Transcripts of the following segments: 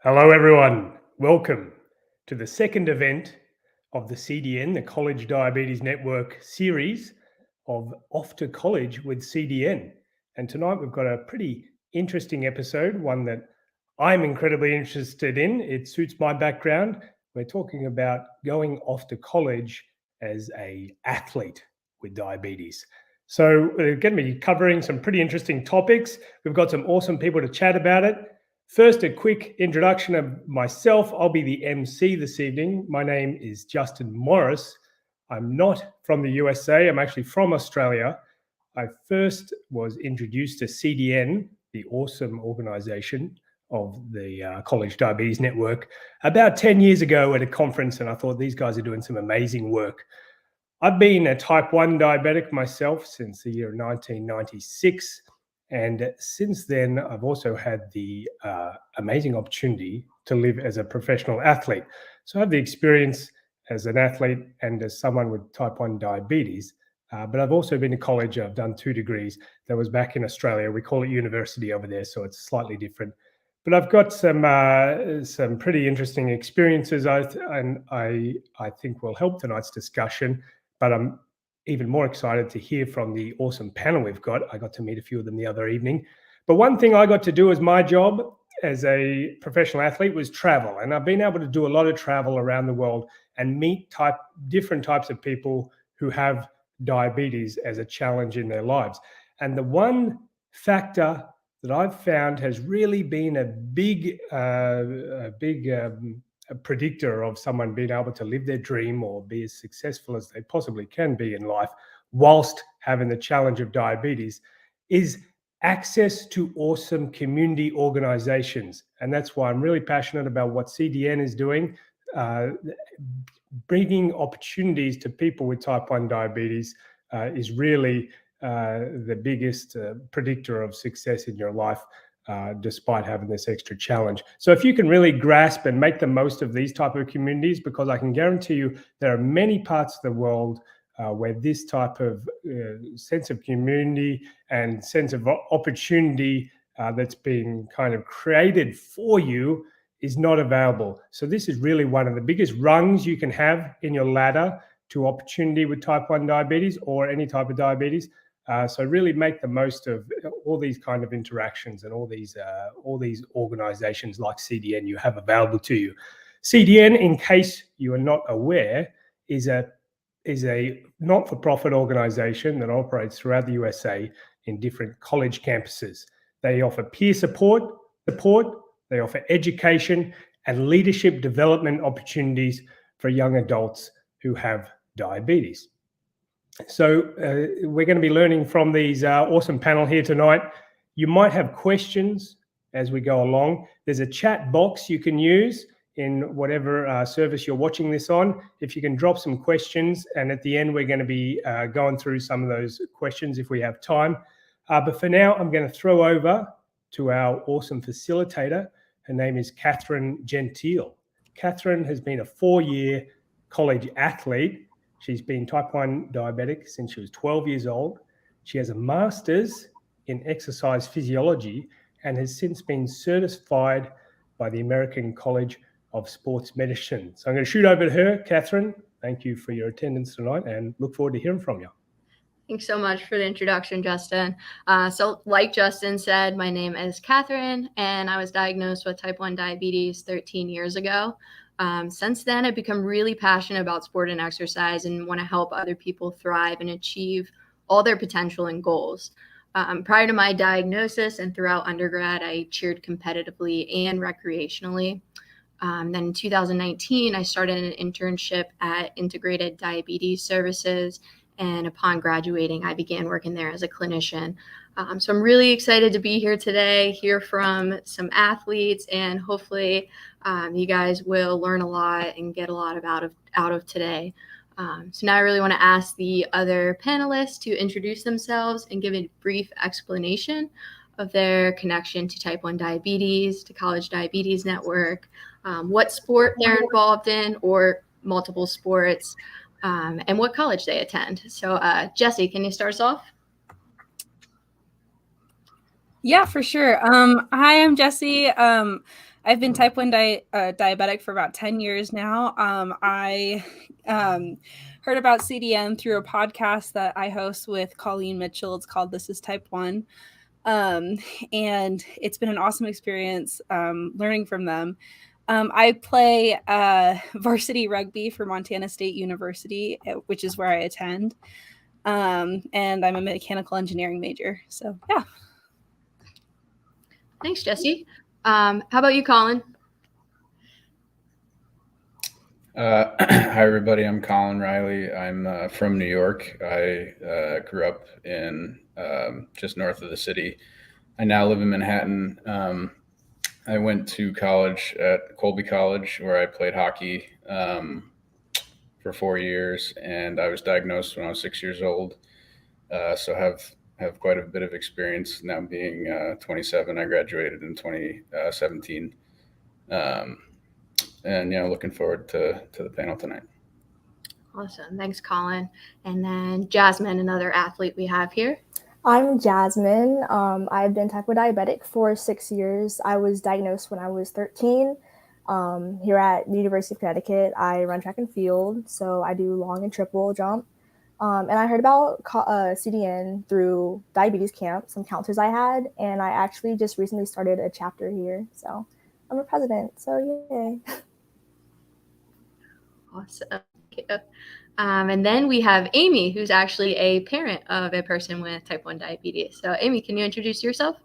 Hello, everyone. Welcome to the second event of the CDN, the College Diabetes Network series of Off to College with CDN. And tonight we've got a pretty interesting episode, one that I'm incredibly interested in. It suits my background. We're talking about going off to college as an athlete with diabetes. So we're going to be covering some pretty interesting topics. We've got some awesome people to chat about it. First, a quick introduction of myself. I'll be the MC this evening. My name is Justin Morris. I'm not from the USA. I'm actually from Australia. I first was introduced to CDN, the awesome organization of the College Diabetes Network, about 10 years ago at a conference, and I thought these guys are doing some amazing work. I've been a type 1 diabetic myself since the year 1996. And since then, I've also had the amazing opportunity to live as a professional athlete. So I have the experience as an athlete and as someone with type 1 diabetes. But I've also been to college. I've done 2 degrees. That was back in Australia. We call it university over there, so it's slightly different. But I've got some pretty interesting experiences, and I think will help tonight's discussion. But I'm even more excited to hear from the awesome panel we've got. I got to meet a few of them the other evening. But one thing I got to do as my job as a professional athlete was travel. And I've been able to do a lot of travel around the world and meet different types of people who have diabetes as a challenge in their lives. And the one factor that I've found has really been a big predictor of someone being able to live their dream or be as successful as they possibly can be in life whilst having the challenge of diabetes is access to awesome community organizations. And that's why I'm really passionate about what CDN is doing, bringing opportunities to people with type 1 diabetes is really the biggest predictor of success in your life, despite having this extra challenge. So if you can really grasp and make the most of these type of communities, because I can guarantee you there are many parts of the world where this type of sense of community and sense of opportunity that's being kind of created for you is not available. So this is really one of the biggest rungs you can have in your ladder to opportunity with type 1 diabetes or any type of diabetes. So really make the most of all these kind of interactions and all these organizations like CDN you have available to you. CDN, in case you are not aware, is a not-for-profit organization that operates throughout the USA in different college campuses. They offer peer support, they offer education and leadership development opportunities for young adults who have diabetes. So we're going to be learning from these awesome panel here tonight. You might have questions as we go along. There's a chat box you can use in whatever service you're watching this on. If you can drop some questions, and at the end we're going to be going through some of those questions if we have time. But for now, I'm going to throw over to our awesome facilitator. Her name is Catherine Gentile. Catherine has been a 4-year college athlete. She's been type 1 diabetic since she was 12 years old. She has a master's in exercise physiology and has since been certified by the American College of Sports Medicine. So I'm going to shoot over to her. Catherine, thank you for your attendance tonight and look forward to hearing from you. Thanks so much for the introduction, Justin. So like Justin said, my name is Catherine, and I was diagnosed with type 1 diabetes 13 years ago. Since then, I've become really passionate about sport and exercise and want to help other people thrive and achieve all their potential and goals. Prior to my diagnosis and throughout undergrad, I cheered competitively and recreationally. Then in 2019, I started an internship at Integrated Diabetes Services. And upon graduating, I began working there as a clinician. So I'm really excited to be here today, hear from some athletes, and hopefully you guys will learn a lot and get a lot out of today. So now I really want to ask the other panelists to introduce themselves and give a brief explanation of their connection to type 1 diabetes, to College Diabetes Network, what sport they're involved in or multiple sports, and what college they attend. So Jesse, can you start us off? Yeah, for sure. Hi, I'm Jessie. I've been type 1 diabetic for about 10 years now. I heard about CDN through a podcast that I host with Colleen Mitchell. It's called This is Type 1. And it's been an awesome experience learning from them. I play varsity rugby for Montana State University, which is where I attend. And I'm a mechanical engineering major. So, yeah. Thanks, Jesse. How about you, Colin? Hi, everybody. I'm Colin Riley. I'm from New York. I grew up in just north of the city. I now live in Manhattan. I went to college at Colby College, where I played hockey for 4 years, and I was diagnosed when I was 6 years old. So have quite a bit of experience now. Being 27, I graduated in 2017. And looking forward to the panel tonight. Awesome. Thanks, Colin. And then Jasmine, another athlete we have here. I'm Jasmine. I've been type 1 diabetic for 6 years. I was diagnosed when I was 13. Here at the University of Connecticut, I run track and field, so I do long and triple jump. And I heard about CDN through diabetes camp, some counselors I had, and I actually just recently started a chapter here. So I'm a president, so yay. Awesome. And then we have Amy, who's actually a parent of a person with type 1 diabetes. So Amy, can you introduce yourself?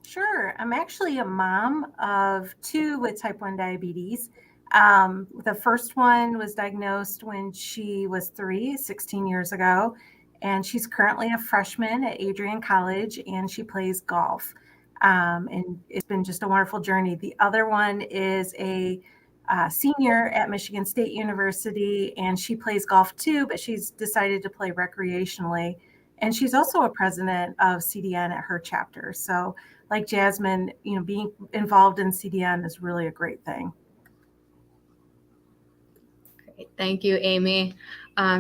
Sure. I'm actually a mom of 2 with type 1 diabetes. The first one was diagnosed when she was 3, 16 years ago, and she's currently a freshman at Adrian College, and she plays golf. And it's been just a wonderful journey. The other one is a senior at Michigan State University, and she plays golf too, but she's decided to play recreationally. And she's also a president of CDN at her chapter. So like Jasmine, being involved in CDN is really a great thing. Great. Thank you, Amy.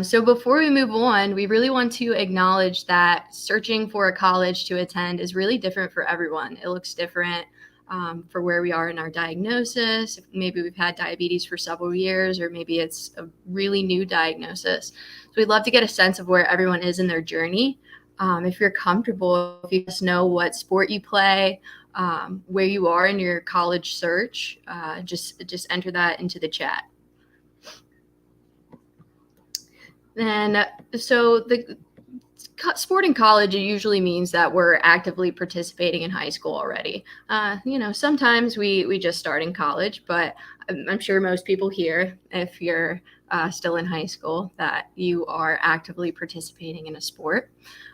So before we move on, we really want to acknowledge that searching for a college to attend is really different for everyone. It looks different for where we are in our diagnosis. Maybe we've had diabetes for several years, or maybe it's a really new diagnosis. So we'd love to get a sense of where everyone is in their journey. If you're comfortable, if you just know what sport you play, where you are in your college search, just enter that into the chat. And so the sport in college, it usually means that we're actively participating in high school already. Sometimes we just start in college, but I'm sure most people here, if you're still in high school, that you are actively participating in a sport.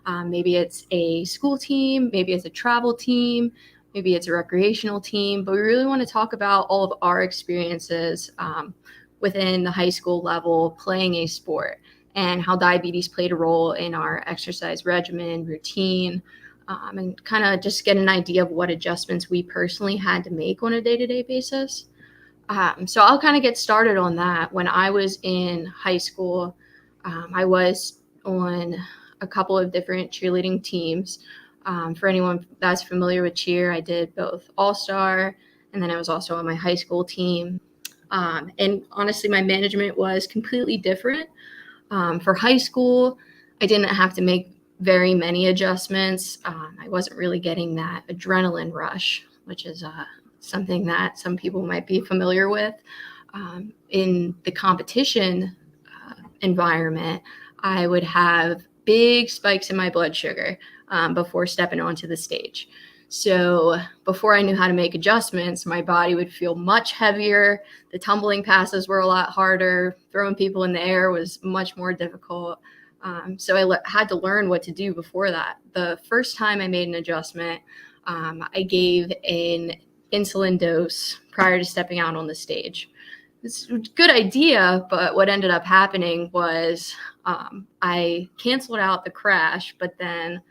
Maybe it's a school team, maybe it's a travel team, maybe it's a recreational team, but we really want to talk about all of our experiences within the high school level playing a sport, and how diabetes played a role in our exercise regimen, routine, and kind of just get an idea of what adjustments we personally had to make on a day-to-day basis. So I'll kind of get started on that. When I was in high school, I was on a couple of different cheerleading teams. For anyone that's familiar with cheer, I did both all-star, and then I was also on my high school team. And honestly, my management was completely different. For high school, I didn't have to make very many adjustments. I wasn't really getting that adrenaline rush, which is something that some people might be familiar with. In the competition environment, I would have big spikes in my blood sugar before stepping onto the stage. So before I knew how to make adjustments, my body would feel much heavier. The tumbling passes were a lot harder. Throwing people in the air was much more difficult. So I had to learn what to do before that. The first time I made an adjustment, I gave an insulin dose prior to stepping out on the stage. It's a good idea, but what ended up happening was I canceled out the crash, but then,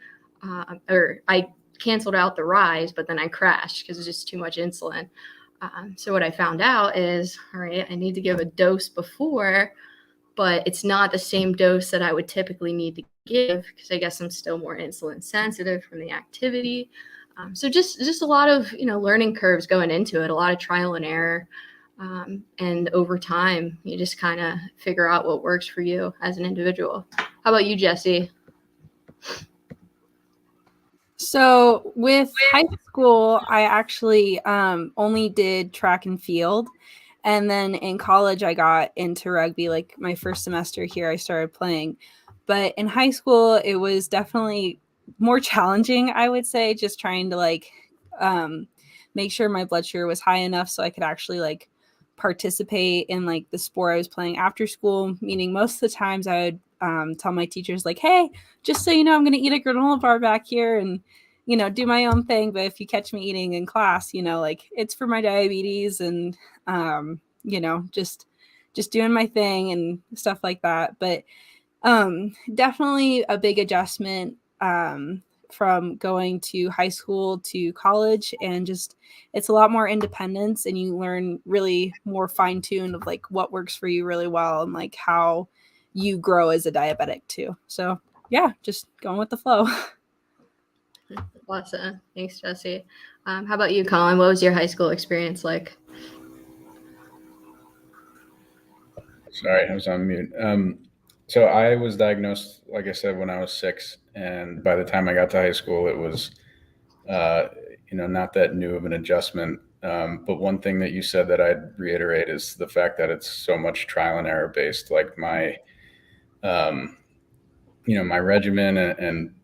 I canceled out the rise, but then I crashed because it's just too much insulin. So what I found out is, all right, I need to give a dose before, but it's not the same dose that I would typically need to give because I guess I'm still more insulin sensitive from the activity. So just a lot of, learning curves going into it, a lot of trial and error. And over time, you just kind of figure out what works for you as an individual. How about you, Jesse? So with high school, I actually only did track and field. And then in college, I got into rugby. Like my first semester here, I started playing. But in high school, it was definitely more challenging, I would say, just trying to make sure my blood sugar was high enough so I could actually participate in the sport I was playing after school. Meaning most of the times I would tell my teachers hey, just so you know, I'm going to eat a granola bar back here and do my own thing. But if you catch me eating in class, it's for my diabetes and just doing my thing and stuff like that. But definitely a big adjustment from going to high school to college, and just it's a lot more independence, and you learn really more fine-tuned of what works for you really well and how you grow as a diabetic too. So yeah, just going with the flow. Awesome. Thanks, Jesse. How about you, Colin? What was your high school experience like? Sorry, I was on mute. So I was diagnosed, like I said, when I was 6, and by the time I got to high school, it was, not that new of an adjustment. But one thing that you said that I'd reiterate is the fact that it's so much trial and error based. Like my regimen and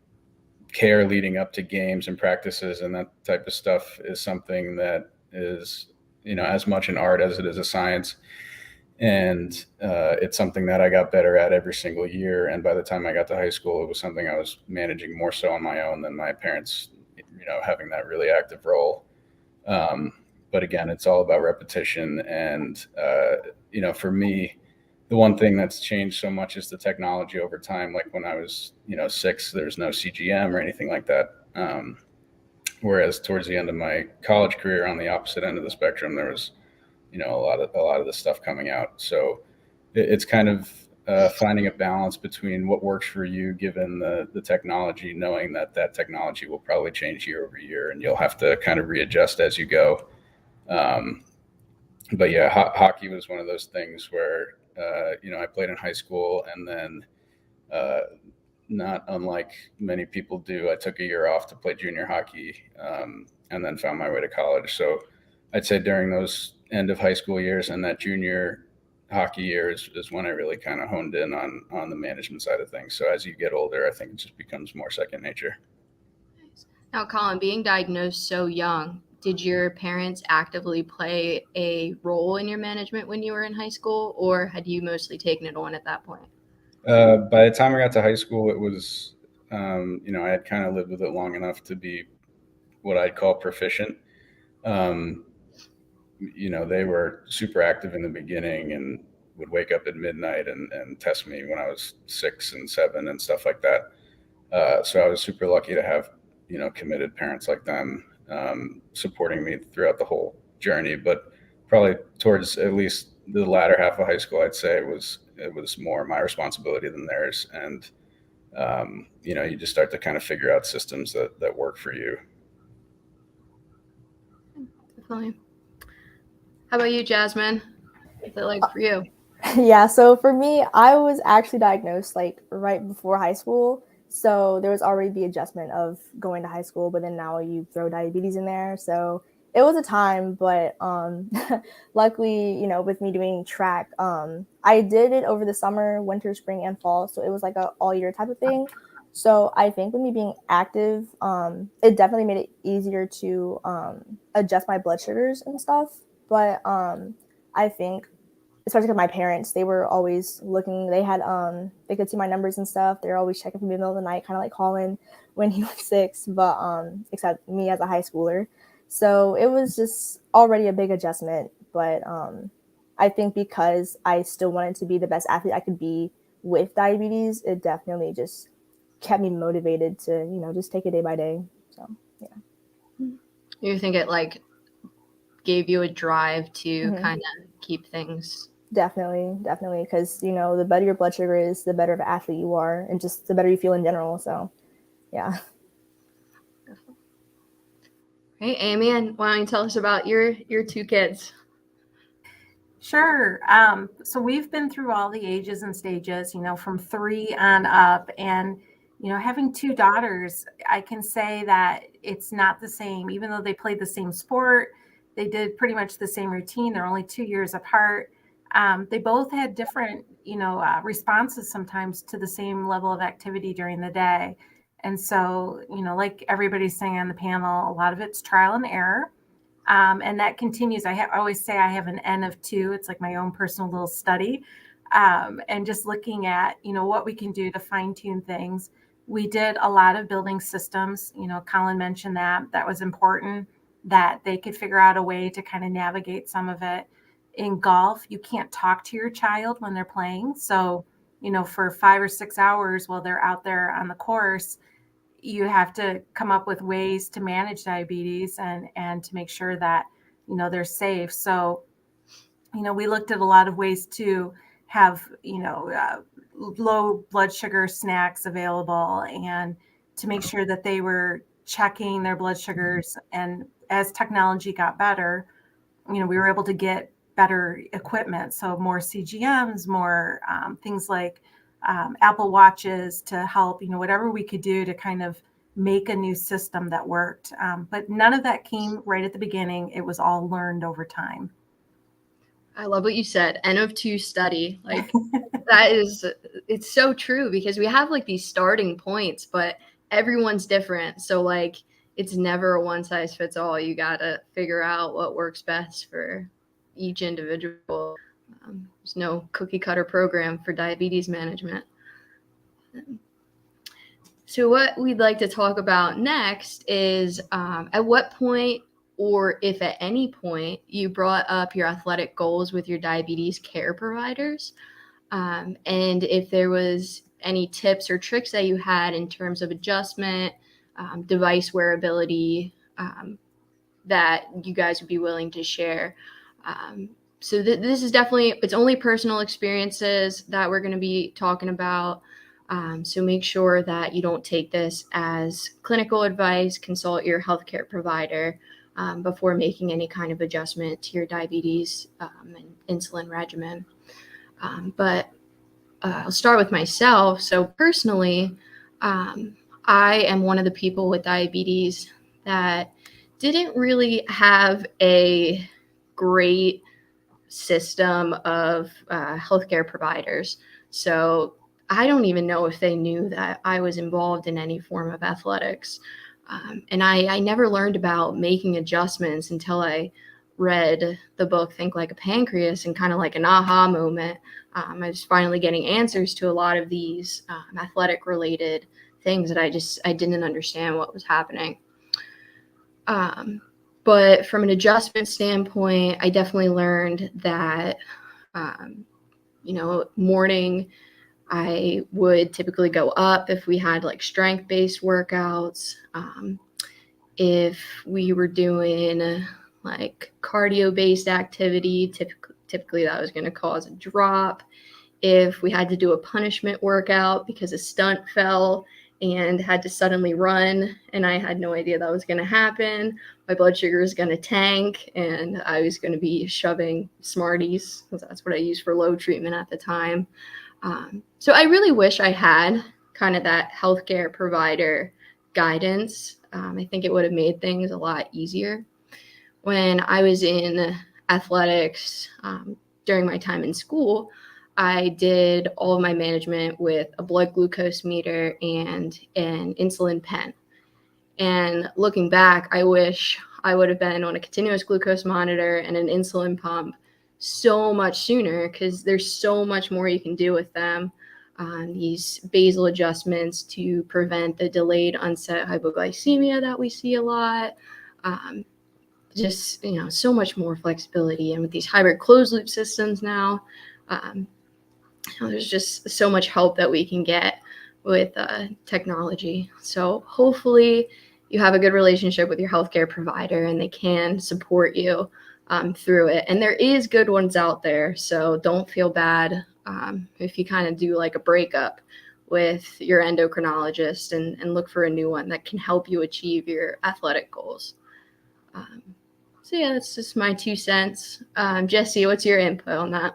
care leading up to games and practices and that type of stuff is something that is, as much an art as it is a science. And it's something that I got better at every single year. And by the time I got to high school, it was something I was managing more so on my own than my parents, having that really active role. But again, it's all about repetition. And, for me, the one thing that's changed so much is the technology over time. Like when I was, 6, there's no CGM or anything like that. Whereas towards the end of my college career, on the opposite end of the spectrum, there was, a lot of the stuff coming out. So it's kind of finding a balance between what works for you, given the technology, knowing that technology will probably change year over year, and you'll have to kind of readjust as you go. But yeah, hockey was one of those things where, I played in high school, and then not unlike many people do, I took a year off to play junior hockey, and then found my way to college. So I'd say during those end of high school years and that junior hockey year is when I really kind of honed in on the management side of things. So as you get older, I think it just becomes more second nature. Now, Colin, being diagnosed so young, did your parents actively play a role in your management when you were in high school, or had you mostly taken it on at that point? By the time I got to high school, it was, I had kind of lived with it long enough to be what I'd call proficient. They were super active in the beginning and would wake up at midnight and test me when I was 6 and 7 and stuff like that. So I was super lucky to have, committed parents like them supporting me throughout the whole journey. But probably towards at least the latter half of high school, I'd say it was more my responsibility than theirs. And, you just start to kind of figure out systems that work for you. Definitely. How about you, Jasmine? What's it like for you? Yeah, so for me, I was actually diagnosed right before high school. So there was already the adjustment of going to high school, but then now you throw diabetes in there. So it was a time, but luckily, with me doing track, I did it over the summer, winter, spring, and fall. So it was like a all year type of thing. So I think with me being active, it definitely made it easier to adjust my blood sugars and stuff. But I think, especially because my parents, they were always looking, they had, they could see my numbers and stuff. They were always checking for me in the middle of the night, kind of like calling when he was 6, but except me as a high schooler. So it was just already a big adjustment. But I think because I still wanted to be the best athlete I could be with diabetes, it definitely just kept me motivated to, just take it day by day. So, yeah. You think it gave you a drive to kind of keep things? Definitely. Because, the better your blood sugar is, the better of an athlete you are, and just the better you feel in general. So, yeah. Hey, Amy, and why don't you tell us about your two kids? Sure. So we've been through all the ages and stages, from 3 on up. And, having 2 daughters, I can say that it's not the same. Even though they played the same sport, they did pretty much the same routine. They're only 2 years apart. They both had different, responses sometimes to the same level of activity during the day. And so, like everybody's saying on the panel, a lot of it's trial and error. And that continues. I always say I have an N of 2. It's like my own personal little study. And just looking at, what we can do to fine tune things. We did a lot of building systems. Colin mentioned that was important, that they could figure out a way to kind of navigate some of it. In golf, you can't talk to your child when they're playing. So, for 5 or 6 hours while they're out there on the course, you have to come up with ways to manage diabetes and to make sure that, they're safe. So, we looked at a lot of ways to have, low blood sugar snacks available and to make sure that they were checking their blood sugars. And as technology got better, we were able to get better equipment. So more CGMs, more things like Apple Watches to help, whatever we could do to kind of make a new system that worked. But none of that came right at the beginning. It was all learned over time. I love what you said. N of 2 study. Like it's so true, because we have like these starting points, but everyone's different. So like, it's never a one size fits all. You got to figure out what works best for each individual. There's no cookie cutter program for diabetes management. So what we'd like to talk about next is at what point, or if at any point, you brought up your athletic goals with your diabetes care providers, and if there was any tips or tricks that you had in terms of adjustment, device wearability, that you guys would be willing to share. So this is definitely, it's only personal experiences that we're going to be talking about. So make sure that you don't take this as clinical advice. Consult your healthcare provider before making any kind of adjustment to your diabetes and insulin regimen. But I'll start with myself. So personally, I am one of the people with diabetes that didn't really have a great system of healthcare providers. So I don't even know if they knew that I was involved in any form of athletics. And I never learned about making adjustments until I read the book Think Like a Pancreas, and kind of like an aha moment. I was finally getting answers to a lot of these athletic related things that I didn't understand what was happening. But from an adjustment standpoint, I definitely learned that, morning, I would typically go up if we had like strength-based workouts. If we were doing like cardio-based activity, typically that was going to cause a drop. If we had to do a punishment workout because a stunt fell and had to suddenly run, and I had no idea that was going to happen, my blood sugar is going to tank, and I was going to be shoving Smarties, because that's what I used for low treatment at the time. So I really wish I had kind of that healthcare provider guidance. I think it would have made things a lot easier. When I was in athletics, during my time in school, I did all of my management with a blood glucose meter and an insulin pen. And looking back, I wish I would have been on a continuous glucose monitor and an insulin pump so much sooner, because there's so much more you can do with them. These basal adjustments to prevent the delayed onset hypoglycemia that we see a lot. Just, so much more flexibility. And with these hybrid closed loop systems now, there's just so much help that we can get with technology. So hopefully you have a good relationship with your healthcare provider and they can support you through it. And there is good ones out there. So don't feel bad if you kind of do like a breakup with your endocrinologist and look for a new one that can help you achieve your athletic goals. So yeah, that's just my 2 cents. Jesse, what's your input on that?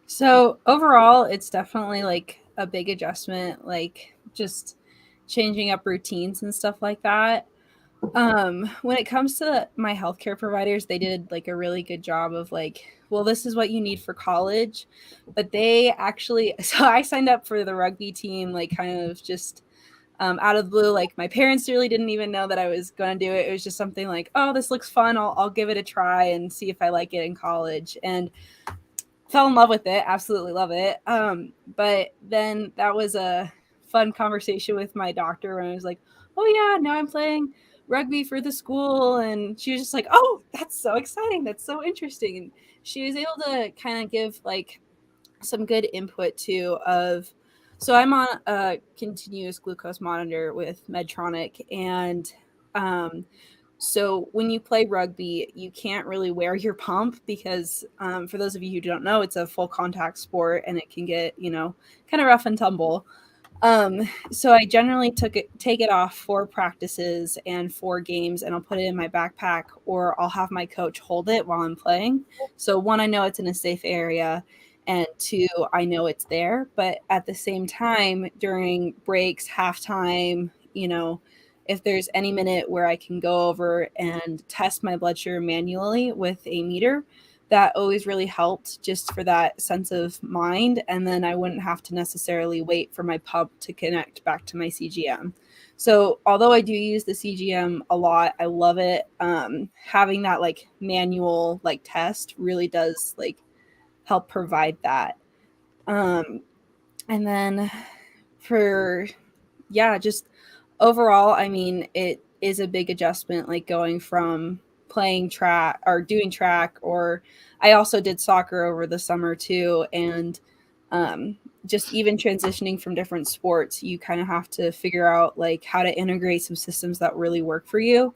So overall, it's definitely like a big adjustment, like just changing up routines and stuff like that. When it comes to my healthcare providers, they did like a really good job of like, well, this is what you need for college. But they actually, so I signed up for the rugby team, like kind of just out of the blue. Like my parents really didn't even know that I was going to do it. It was just something like, oh, this looks fun. I'll give it a try and see if I like it in college. And fell in love with it. Absolutely love it. But then that was a fun conversation with my doctor when I was like, oh yeah, now I'm playing rugby for the school. And she was just like, oh, that's so exciting. That's so interesting. And she was able to kind of give like some good input too of, so I'm on a continuous glucose monitor with Medtronic, and so when you play rugby, you can't really wear your pump because for those of you who don't know, it's a full contact sport and it can get, kind of rough and tumble. So I generally take it off for practices and for games, and I'll put it in my backpack, or I'll have my coach hold it while I'm playing. So one, I know it's in a safe area, and two, I know it's there. But at the same time, during breaks, halftime, if there's any minute where I can go over and test my blood sugar manually with a meter, that always really helped just for that sense of mind. And then I wouldn't have to necessarily wait for my pump to connect back to my CGM. So although I do use the CGM a lot, I love it. Having that like manual like test really does like help provide that. And then just overall, I mean, it is a big adjustment, like going from playing track or doing track, or I also did soccer over the summer too. And just even transitioning from different sports, you kind of have to figure out like how to integrate some systems that really work for you.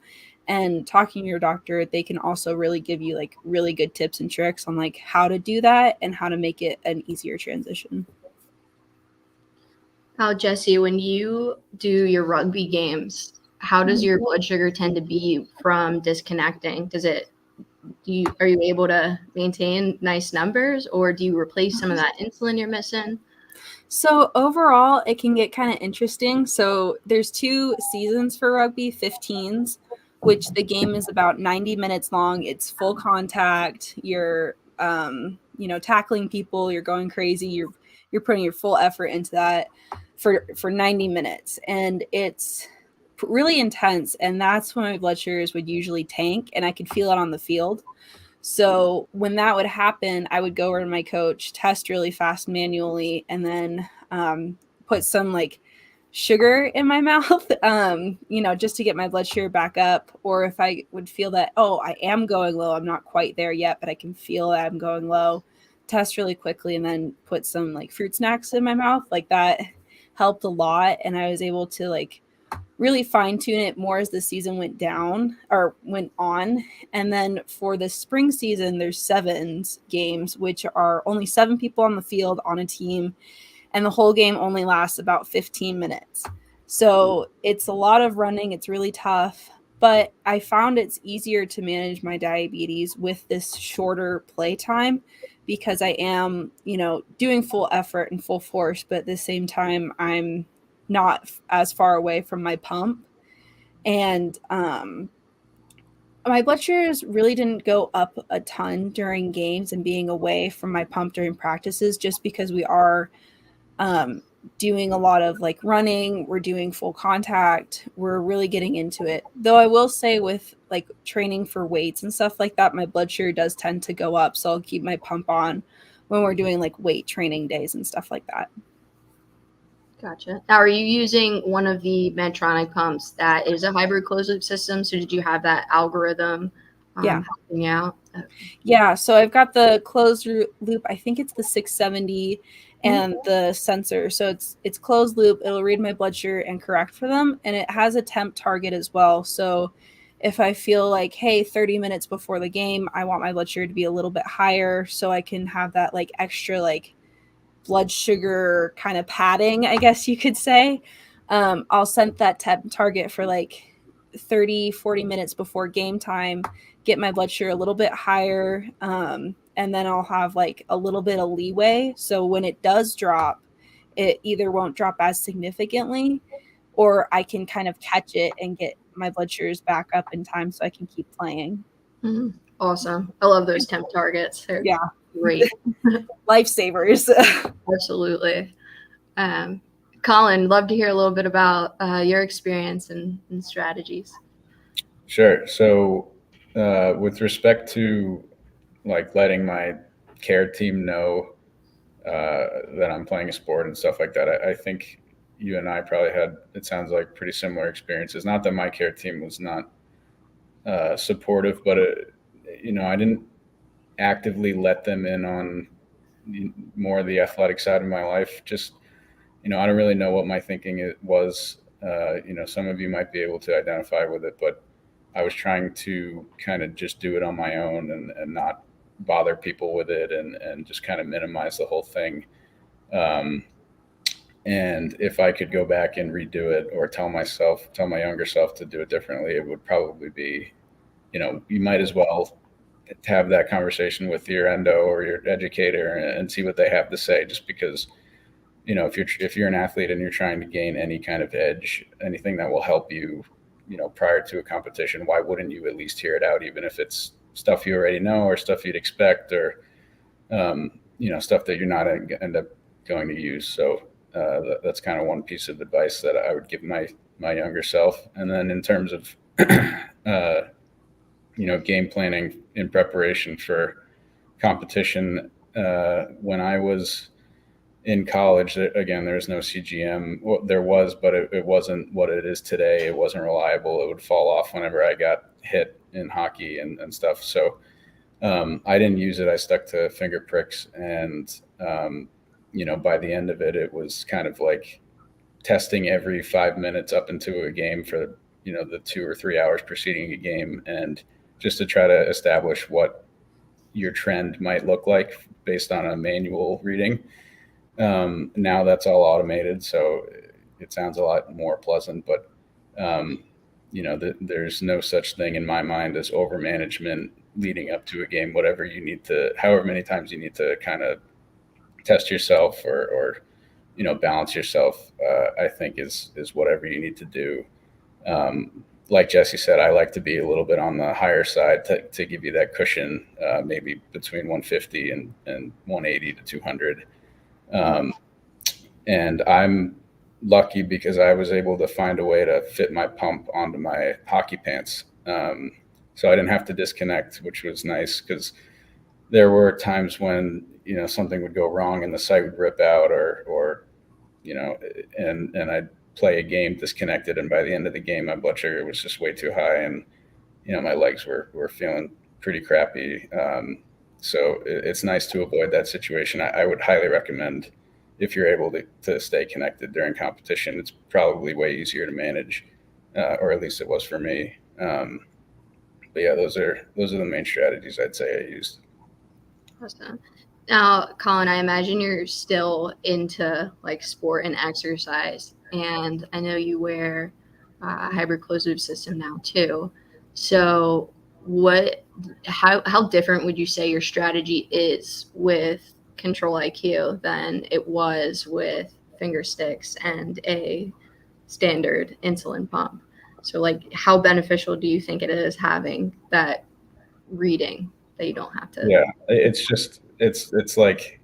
And talking to your doctor, they can also really give you like really good tips and tricks on like how to do that and how to make it an easier transition. How, Jesse, when you do your rugby games, how does your blood sugar tend to be from disconnecting? Are you able to maintain nice numbers, or do you replace some of that insulin you're missing? So overall, it can get kind of interesting. So there's 2 seasons for rugby, 15s, which the game is about 90 minutes long. It's full contact. You're, tackling people. You're going crazy. You're putting your full effort into that for 90 minutes, and it's really intense. And that's when my blood sugars would usually tank, and I could feel it on the field. So when that would happen, I would go over to my coach, test really fast manually, and then put some like sugar in my mouth, just to get my blood sugar back up. Or if I would feel that, oh, I am going low, I'm not quite there yet, but I can feel that I'm going low, test really quickly, and then put some like fruit snacks in my mouth. Like that helped a lot. And I was able to like really fine tune it more as the season went on. And then for the spring season, there's 7 games, which are only 7 people on the field on a team. And the whole game only lasts about 15 minutes. So it's a lot of running. It's really tough. But I found it's easier to manage my diabetes with this shorter play time, because I am, doing full effort and full force, but at the same time, I'm not as far away from my pump. And my blood sugars really didn't go up a ton during games and being away from my pump during practices, just because we are doing a lot of like running, we're doing full contact, we're really getting into it. Though I will say with like training for weights and stuff like that, my blood sugar does tend to go up. So I'll keep my pump on when we're doing like weight training days and stuff like that. Gotcha. Now, are you using one of the Medtronic pumps that is a hybrid closed loop system? So did you have that algorithm helping out? Okay. Yeah. So I've got the closed loop. I think it's the 670 and the sensor. So it's closed loop. It'll read my blood sugar and correct for them. And it has a temp target as well. So if I feel like, hey, 30 minutes before the game, I want my blood sugar to be a little bit higher, so I can have that like extra like blood sugar kind of padding, I guess you could say. I'll set that temp target for like 30, 40 minutes before game time, get my blood sugar a little bit higher. And then I'll have like a little bit of leeway. So when it does drop, it either won't drop as significantly, or I can kind of catch it and get my blood sugars back up in time so I can keep playing. Mm-hmm. Awesome. I love those temp targets. They're great. Lifesavers. Absolutely. Colin, love to hear a little bit about your experience and strategies. Sure. So with respect to like letting my care team know that I'm playing a sport and stuff like that, I think you and I probably had, it sounds like, pretty similar experiences. Not that my care team was not supportive, but I didn't actively let them in on more of the athletic side of my life. Just, I don't really know what my thinking was. Some of you might be able to identify with it, but I was trying to kind of just do it on my own and not bother people with it and just kind of minimize the whole thing. And if I could go back and redo it or tell my younger self to do it differently, it would probably be, you might as well have that conversation with your endo or your educator and see what they have to say, just because, if you're an athlete and you're trying to gain any kind of edge, anything that will help you, prior to a competition, why wouldn't you at least hear it out, even if it's stuff you already know or stuff you'd expect or, stuff that you're not end up going to use. So that's kind of one piece of advice that I would give my younger self. And then in terms of, game planning in preparation for competition, when I was in college, again, there's no CGM. Well, there was, but it wasn't what it is today. It wasn't reliable. It would fall off whenever I got hit in hockey and stuff. So I didn't use it. I stuck to finger pricks. And, by the end of it, it was kind of like testing every 5 minutes up into a game for, the 2 or 3 hours preceding a game. And just to try to establish what your trend might look like based on a manual reading. Now that's all automated, so it sounds a lot more pleasant, but there's no such thing in my mind as over management leading up to a game. Whatever you need to, however many times you need to kind of test yourself or balance yourself, I think is whatever you need to do. Like Jesse said, I like to be a little bit on the higher side to give you that cushion, maybe between 150 and 180 to 200. And I'm lucky because I was able to find a way to fit my pump onto my hockey pants. So I didn't have to disconnect, which was nice, because there were times when, something would go wrong and the site would rip out or and I'd play a game disconnected. And by the end of the game, my blood sugar was just way too high. And, my legs were feeling pretty crappy. So it's nice to avoid that situation. I would highly recommend, if you're able to stay connected during competition, it's probably way easier to manage, or at least it was for me. But yeah, those are the main strategies I'd say I used. Awesome. Now, Colin, I imagine you're still into like sport and exercise, and I know you wear a hybrid closed-loop system now too. So how different would you say your strategy is with Control IQ than it was with finger sticks and a standard insulin pump? So like, how beneficial do you think it is having that reading that you don't have to? Yeah, it's just, it's like,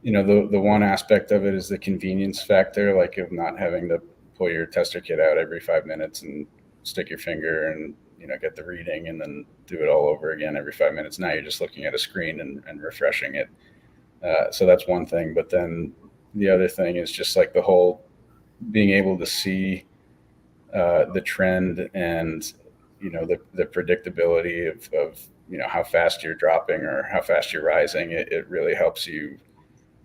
the one aspect of it is the convenience factor, like of not having to pull your tester kit out every 5 minutes and stick your finger and, get the reading and then do it all over again every 5 minutes. Now you're just looking at a screen and refreshing it. So that's one thing. But then the other thing is just like the whole being able to see the trend and, the predictability of how fast you're dropping or how fast you're rising. It really helps you,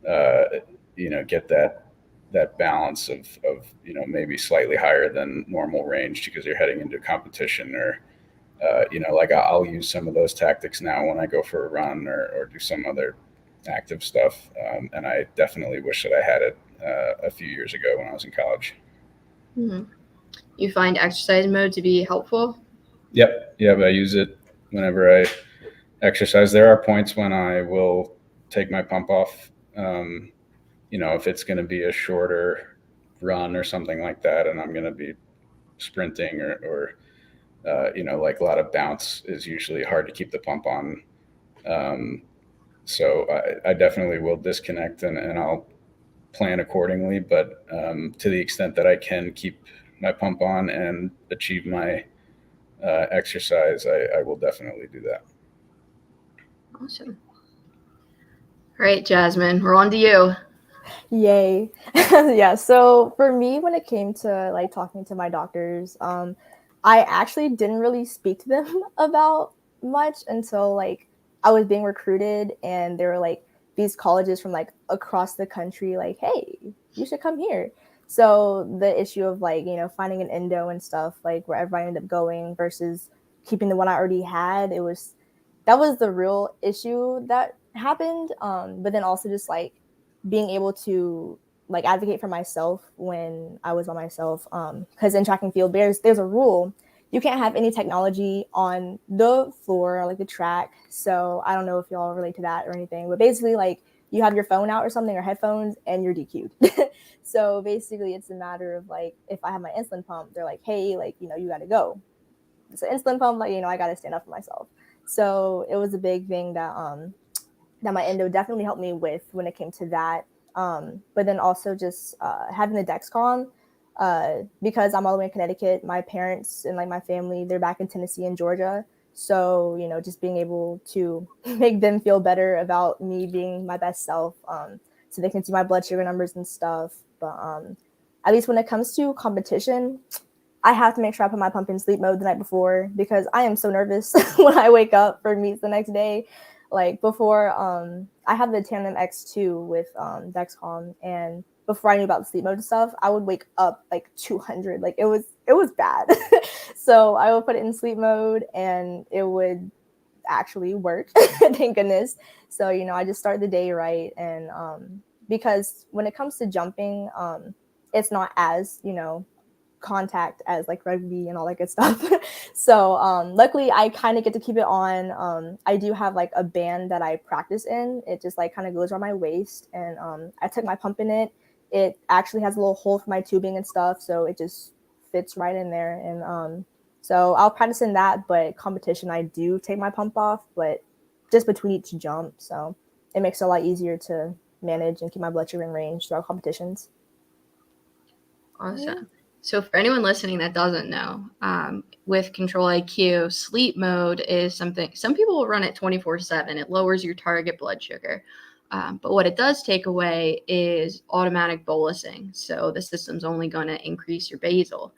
get that balance of maybe slightly higher than normal range because you're heading into competition or, like I'll use some of those tactics now when I go for a run or do some other active stuff. And I definitely wish that I had it a few years ago when I was in college. Mm-hmm. You find exercise mode to be helpful? Yep. I use it whenever I exercise. There are points when I will take my pump off. If it's going to be a shorter run or something like that, and I'm going to be sprinting or like a lot of bounce is usually hard to keep the pump on. So I definitely will disconnect and I'll plan accordingly. But to the extent that I can keep my pump on and achieve my exercise, I will definitely do that. Awesome. All right, Jasmine, we're on to you. Yay. Yeah, so for me, when it came to like talking to my doctors, I actually didn't really speak to them about much until like I was being recruited and there were like these colleges from like across the country like, hey, you should come here. So the issue of like, finding an endo and stuff, like wherever I ended up going versus keeping the one I already had, that was the real issue that happened. But then also just like being able to like advocate for myself when I was by myself. Because in track and field, there's a rule. You can't have any technology on the floor or like the track. So I don't know if y'all relate to that or anything, but basically like you have your phone out or something or headphones and you're DQ'd. So basically it's a matter of like, if I have my insulin pump, they're like, hey, like, you got to go. It's an insulin pump, like, I got to stand up for myself. So it was a big thing that my endo definitely helped me with when it came to that. But then also just having the Dexcom, because I'm all the way in Connecticut, my parents and like my family, they're back in Tennessee and Georgia. So, just being able to make them feel better about me being my best self, so they can see my blood sugar numbers and stuff. But at least when it comes to competition, I have to make sure I put my pump in sleep mode the night before because I am so nervous when I wake up for meets the next day. Like before, I have the Tandem X2 with Dexcom, and before I knew about the sleep mode and stuff, I would wake up like 200. Like it was bad. So I would put it in sleep mode, and it would actually work. Thank goodness. So I just start the day right, and because when it comes to jumping, it's not as contact as like rugby and all that good stuff. So luckily I kind of get to keep it on. I do have like a band that I practice in. It just like kind of goes around my waist, and I took my pump in it. It actually has a little hole for my tubing and stuff, so it just fits right in there. And so I'll practice in that, but competition I do take my pump off, but just between each jump. So it makes it a lot easier to manage and keep my blood sugar in range throughout competitions. Awesome. Yeah. So for anyone listening that doesn't know, with Control IQ, sleep mode is something some people will run it 24/7. It lowers your target blood sugar. But what it does take away is automatic bolusing. So the system's only going to increase your basal.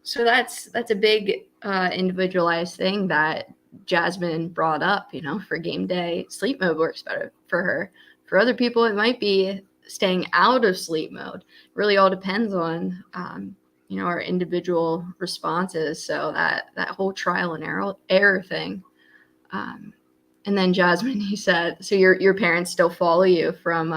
So that's a big individualized thing that Jasmine brought up, for game day. Sleep mode works better for her. For other people, it might be staying out of sleep mode. Really all depends on our individual responses. So that whole trial and error thing. And then Jasmine, you said, so your parents still follow you from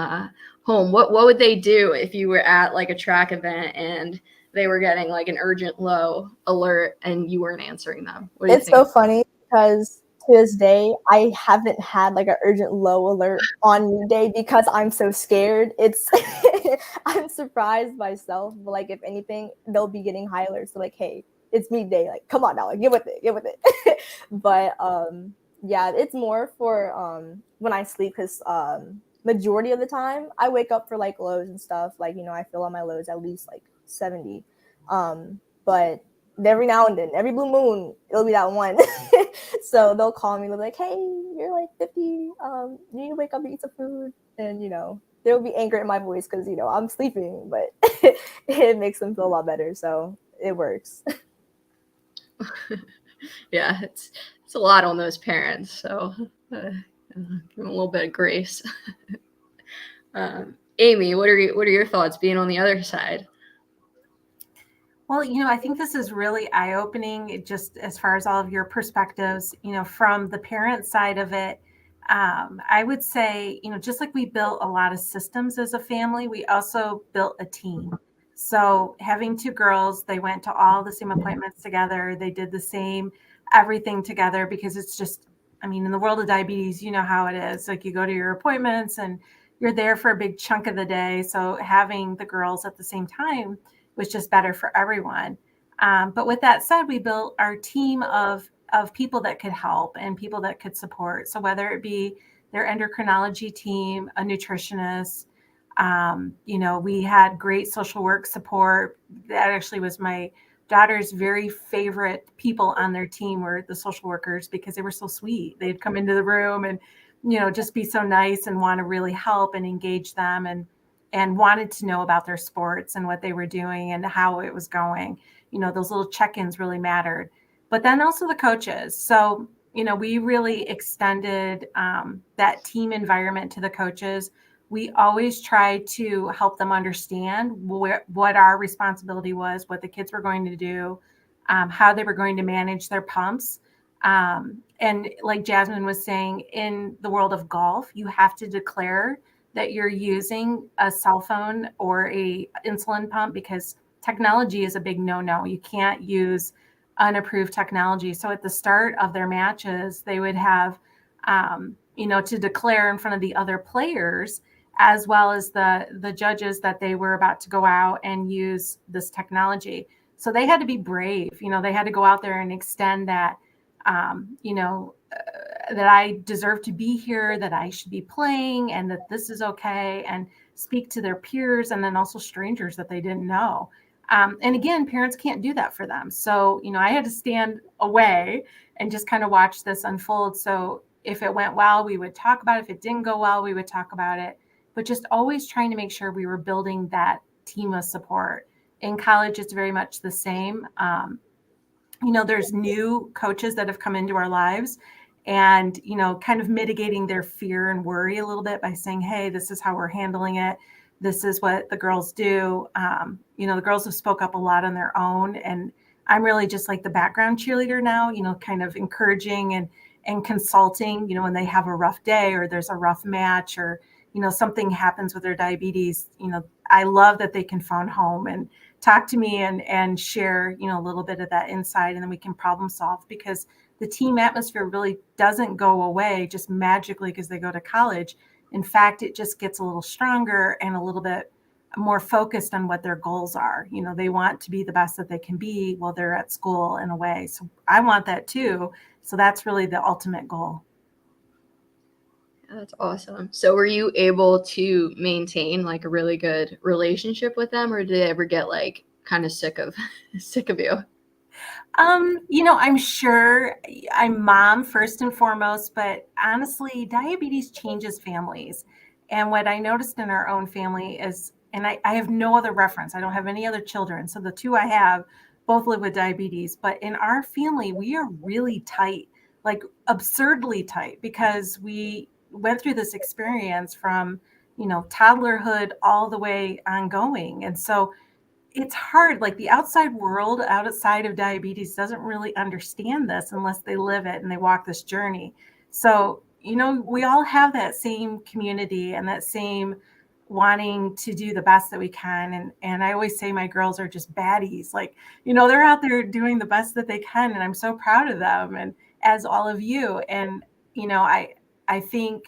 home. What would they do if you were at like a track event and they were getting like an urgent low alert and you weren't answering them? What do you think? It's so funny because to this day, I haven't had like an urgent low alert on meet day because I'm so scared. It's I'm surprised myself, but like if anything, they'll be getting high alerts. So like, hey, it's meet day. Like, come on now, like, get with it. But yeah, it's more for when I sleep because majority of the time I wake up for like lows and stuff. Like, I feel on my lows at least like 70. But every now and then, every blue moon, it'll be that one. So they'll call me, they'll be like, hey, you're like 50, you need to wake up and eat some food. And they'll be angry at my voice because I'm sleeping, but it makes them feel a lot better, so it works. Yeah, it's a lot on those parents, so give them a little bit of grace. Amy, what are your thoughts being on the other side? Well, I think this is really eye-opening, just as far as all of your perspectives, from the parent side of it. I would say, just like we built a lot of systems as a family, we also built a team. So having two girls, they went to all the same appointments together. They did the same everything together because it's just, I mean, in the world of diabetes, you know how it is. Like you go to your appointments and you're there for a big chunk of the day. So having the girls at the same time was just better for everyone. But with that said, we built our team of people that could help and people that could support. So whether it be their endocrinology team, a nutritionist, we had great social work support. That actually was my daughter's very favorite people on their team were the social workers because they were so sweet. They'd come into the room and, just be so nice and want to really help and engage them and wanted to know about their sports and what they were doing and how it was going. Those little check-ins really mattered. But then also the coaches. So, we really extended that team environment to the coaches. We always tried to help them understand what our responsibility was, what the kids were going to do, how they were going to manage their pumps. And like Jasmine was saying, in the world of golf, you have to declare that you're using a cell phone or a insulin pump because technology is a big no-no. You can't use unapproved technology. So at the start of their matches, they would have, to declare in front of the other players as well as the judges that they were about to go out and use this technology. So they had to be brave. They had to go out there and extend that, that I deserve to be here, that I should be playing, and that this is okay, and speak to their peers and then also strangers that they didn't know. And again, parents can't do that for them. So, I had to stand away and just kind of watch this unfold. So if it went well, we would talk about it. If it didn't go well, we would talk about it. But just always trying to make sure we were building that team of support. In college, it's very much the same. There's new coaches that have come into our lives and, kind of mitigating their fear and worry a little bit by saying, hey, this is how we're handling it. This is what the girls do. The girls have spoke up a lot on their own. And I'm really just like the background cheerleader now, kind of encouraging and consulting, when they have a rough day or there's a rough match or, something happens with their diabetes. I love that they can phone home and talk to me and share, a little bit of that insight, and then we can problem solve because the team atmosphere really doesn't go away just magically because they go to college. In fact, it just gets a little stronger and a little bit more focused on what their goals are. They want to be the best that they can be while they're at school in a way. So I want that too. So that's really the ultimate goal. That's awesome. So were you able to maintain like a really good relationship with them, or did they ever get like kind of sick of you? I'm sure I'm mom first and foremost, but honestly, diabetes changes families. And what I noticed in our own family is, and I have no other reference, I don't have any other children. So the two I have both live with diabetes, but in our family, we are really tight, like absurdly tight, because we went through this experience from, toddlerhood all the way ongoing. And so it's hard, like the outside world outside of diabetes doesn't really understand this unless they live it and they walk this journey. So, we all have that same community and that same wanting to do the best that we can. And I always say my girls are just baddies. Like, they're out there doing the best that they can. And I'm so proud of them, and as all of you. And, I think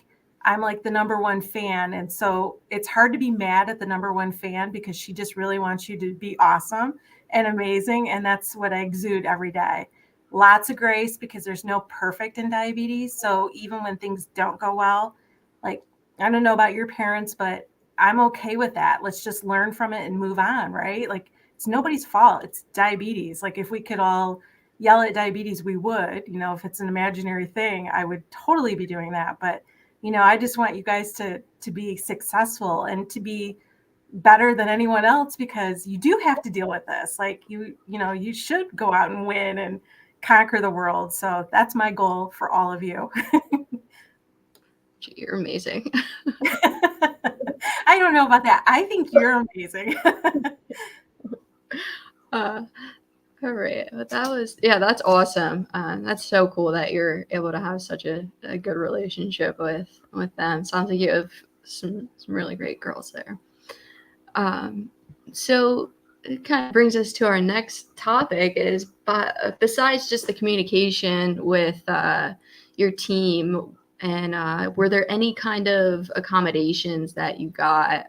I'm like the number one fan. And so it's hard to be mad at the number one fan because she just really wants you to be awesome and amazing. And that's what I exude every day. Lots of grace because there's no perfect in diabetes. So even when things don't go well, like, I don't know about your parents, but I'm okay with that. Let's just learn from it and move on, right? Like, it's nobody's fault. It's diabetes. Like, if we could all yell at diabetes, we would. If it's an imaginary thing, I would totally be doing that. But I just want you guys to be successful and to be better than anyone else, because you do have to deal with this. Like you should go out and win and conquer the world. So that's my goal for all of you. You're amazing. I don't know about that. I think you're amazing. All right. But that's awesome. That's so cool that you're able to have such a good relationship with them. Sounds like you have some really great girls there. So it kind of brings us to our next topic is, besides just the communication with your team, and were there any kind of accommodations that you got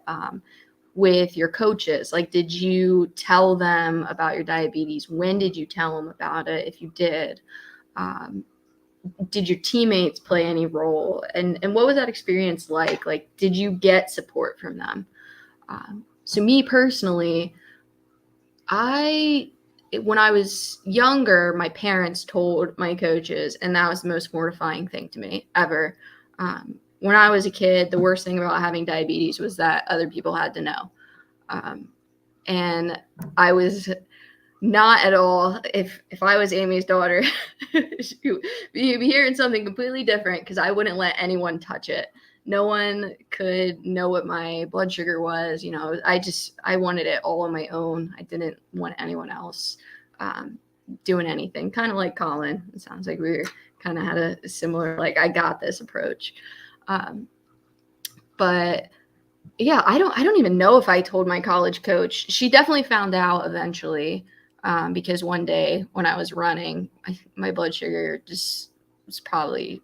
with your coaches? Like, did you tell them about your diabetes? When did you tell them about it, if you did? Did your teammates play any role? And what was that experience like? Like, did you get support from them? So me personally, when I was younger, my parents told my coaches, and that was the most mortifying thing to me ever. When I was a kid, the worst thing about having diabetes was that other people had to know. And I was not at all, if I was Amy's daughter, you'd be hearing something completely different, because I wouldn't let anyone touch it. No one could know what my blood sugar was. You know, I wanted it all on my own. I didn't want anyone else doing anything. Kind of like Colin. It sounds like we kind of had a similar, like, I got this approach. But yeah, I don't even know if I told my college coach. She definitely found out eventually, because one day when I was running, my blood sugar just was probably,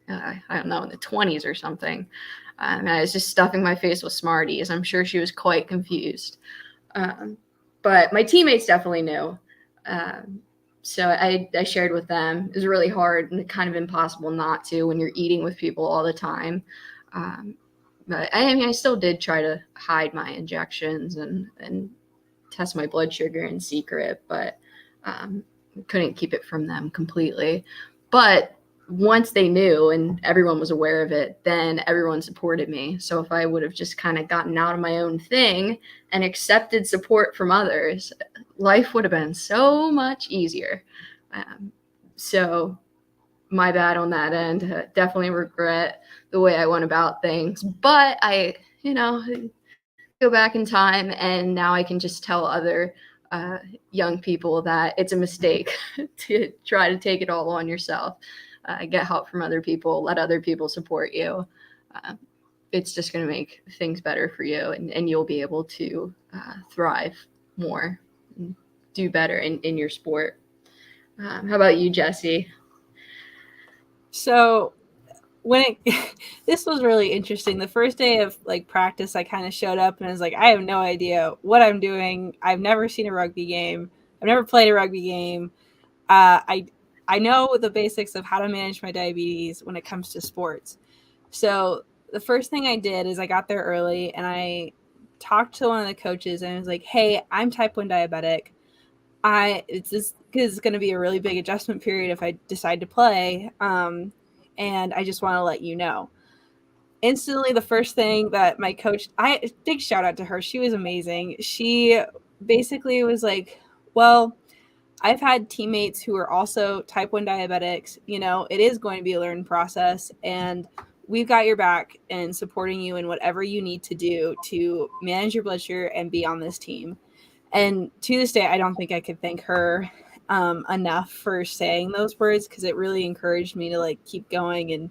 I don't know, in the 20s or something. And I was just stuffing my face with Smarties. I'm sure she was quite confused. But my teammates definitely knew. So I shared with them. It was really hard and kind of impossible not to when you're eating with people all the time. But I mean, I still did try to hide my injections and test my blood sugar in secret, but couldn't keep it from them completely. But once they knew and everyone was aware of it, then everyone supported me. So if I would have just kind of gotten out of my own thing and accepted support from others, life would have been so much easier. So my bad on that end. Definitely regret the way I went about things, but I, go back in time, and now I can just tell other young people that it's a mistake to try to take it all on yourself. Get help from other people, let other people support you. It's just going to make things better for you, and you'll be able to thrive more and do better in your sport. How about you, Jesse? So this was really interesting. The first day of practice, I kind of showed up and I was like, I have no idea what I'm doing. I've never seen a rugby game. I've never played a rugby game. I know the basics of how to manage my diabetes when it comes to sports. So the first thing I did is I got there early and I talked to one of the coaches and I was like, hey, I'm type 1 diabetic. It's going to be a really big adjustment period if I decide to play. And I just want to let you know. Instantly, the first thing that my coach, big shout out to her. She was amazing. She basically was like, well, I've had teammates who are also type 1 diabetics. It is going to be a learning process, and we've got your back and supporting you in whatever you need to do to manage your blood sugar and be on this team. And to this day, I don't think I could thank her enough for saying those words, because it really encouraged me to keep going. And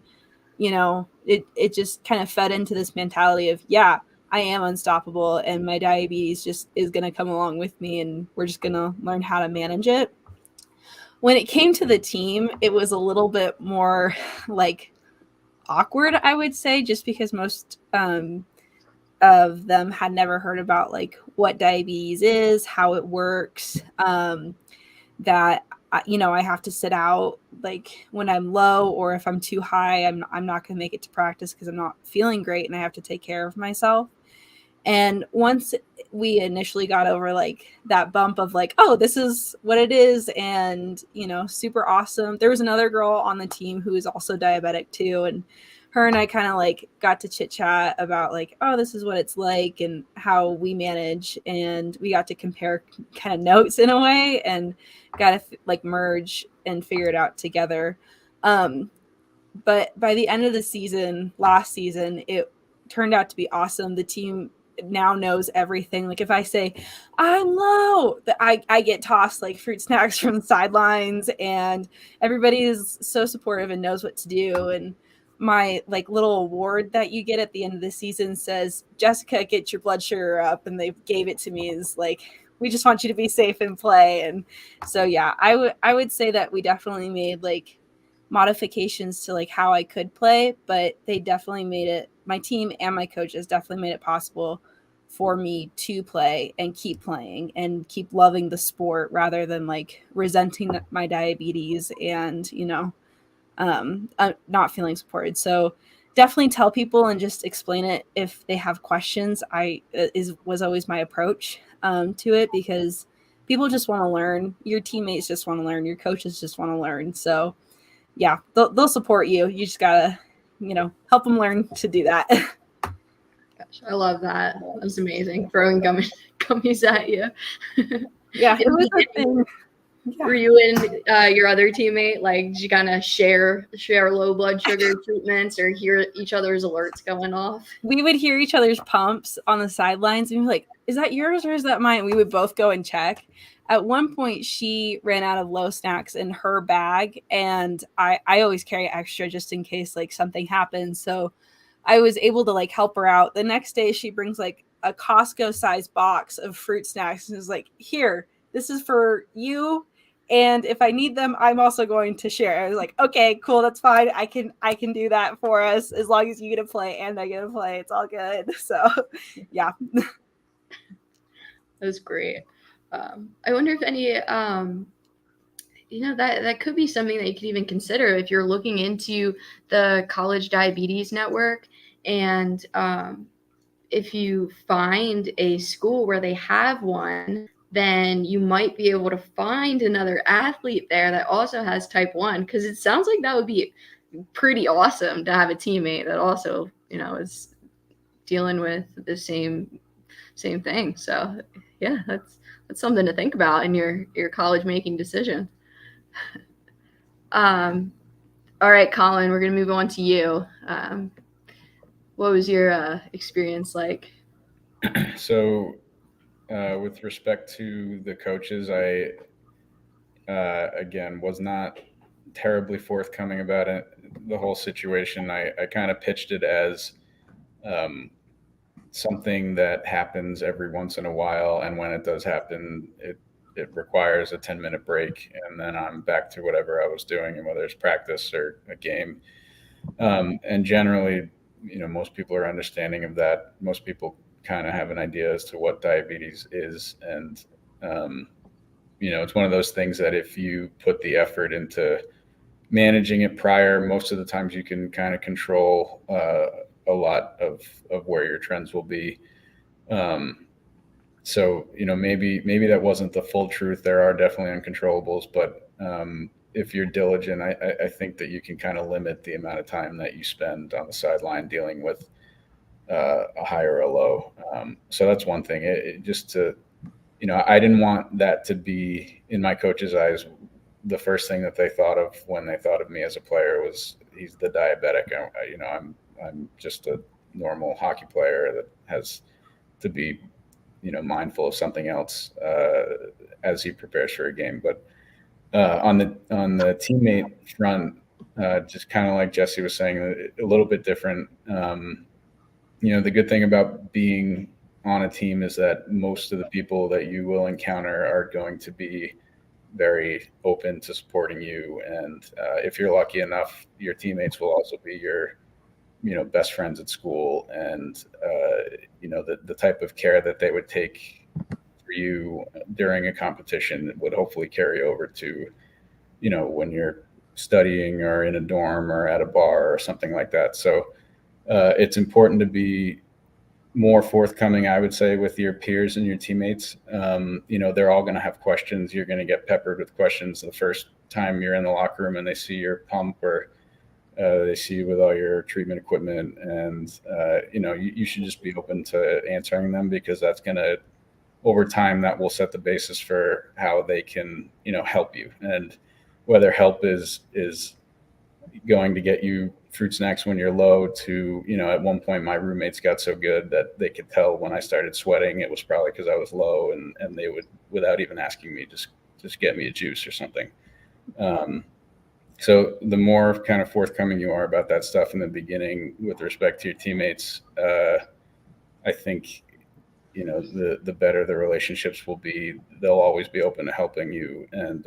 it just kind of fed into this mentality of, yeah, I am unstoppable and my diabetes just is going to come along with me, and we're just going to learn how to manage it. When it came to the team, it was a little bit more awkward, I would say, just because most of them had never heard about what diabetes is, how it works, that I have to sit out when I'm low, or if I'm too high, I'm not going to make it to practice because I'm not feeling great and I have to take care of myself. And once we initially got over that bump of oh, this is what it is, and super awesome. There was another girl on the team who is also diabetic too, and her and I kind of got to chit chat about oh, this is what it's like and how we manage, and we got to compare kind of notes in a way, and got to merge and figure it out together. But by the end of the season, last season, it turned out to be awesome. The team now knows everything. If I say I'm low, I get tossed fruit snacks from the sidelines, and everybody is so supportive and knows what to do. And my like little award that you get at the end of the season says, Jessica, get your blood sugar up. And they gave it to me is like, we just want you to be safe and play. And so, yeah, I would say that we definitely made like modifications to like how I could play, but they definitely made it, my team and my coaches definitely made it possible for me to play and keep playing and keep loving the sport rather than like resenting my diabetes and, not feeling supported. So definitely tell people and just explain it if they have questions. Was always my approach to it, because people just want to learn. Your teammates just want to learn. Your coaches just want to learn. So yeah, they'll support you. You just gotta, help them learn to do that. Gosh, I love that. That's amazing. Throwing gummies at you. Yeah, it was a thing. Yeah. Were you and your other teammate, like, did you kind of share low blood sugar treatments or hear each other's alerts going off? We would hear each other's pumps on the sidelines and be like, is that yours or is that mine? We would both go and check. At one point, she ran out of low snacks in her bag, and I always carry extra just in case like something happens. So I was able to like help her out. The next day, she brings like a Costco-sized box of fruit snacks and is like, here, this is for you. And if I need them, I'm also going to share. I was like, okay, cool, that's fine. I can do that for us as long as you get to play and I get to play. It's all good. So, yeah. That was great. I wonder if any, that could be something that you could even consider if you're looking into the College Diabetes Network. And if you find a school where they have one, then you might be able to find another athlete there that also has type 1, because it sounds like that would be pretty awesome to have a teammate that also, is dealing with the same thing. So yeah, that's something to think about in your college making decision. All right, Colin, we're going to move on to you. What was your experience like? So with respect to the coaches, I, again, was not terribly forthcoming about it. The whole situation, I kind of pitched it as something that happens every once in a while. And when it does happen, it requires a 10-minute break. And then I'm back to whatever I was doing, and whether it's practice or a game. And generally, most people are understanding of that. Most people kind of have an idea as to what diabetes is. And, it's one of those things that if you put the effort into managing it prior, most of the times you can kind of control a lot of where your trends will be. So, maybe that wasn't the full truth. There are definitely uncontrollables, but if you're diligent, I think that you can kind of limit the amount of time that you spend on the sideline dealing with a high or a low. So that's one thing. I didn't want that to be, in my coach's eyes, the first thing that they thought of when they thought of me as a player was, he's the diabetic. I'm just a normal hockey player that has to be, mindful of something else as he prepares for a game. But on the teammate front, just kind of like Jesse was saying, a little bit different. The good thing about being on a team is that most of the people that you will encounter are going to be very open to supporting you. And if you're lucky enough, your teammates will also be your, best friends at school. And, the type of care that they would take for you during a competition would hopefully carry over to, when you're studying or in a dorm or at a bar or something like that. So it's important to be more forthcoming, I would say, with your peers and your teammates. They're all going to have questions. You're going to get peppered with questions the first time you're in the locker room and they see your pump or they see you with all your treatment equipment. And, you should just be open to answering them, because that's going to, over time, that will set the basis for how they can, help you. And whether help is going to get you fruit snacks when you're low to, at one point my roommates got so good that they could tell when I started sweating, it was probably because I was low, and they would, without even asking me, just get me a juice or something. So the more kind of forthcoming you are about that stuff in the beginning with respect to your teammates, I think, the better the relationships will be. They'll always be open to helping you, and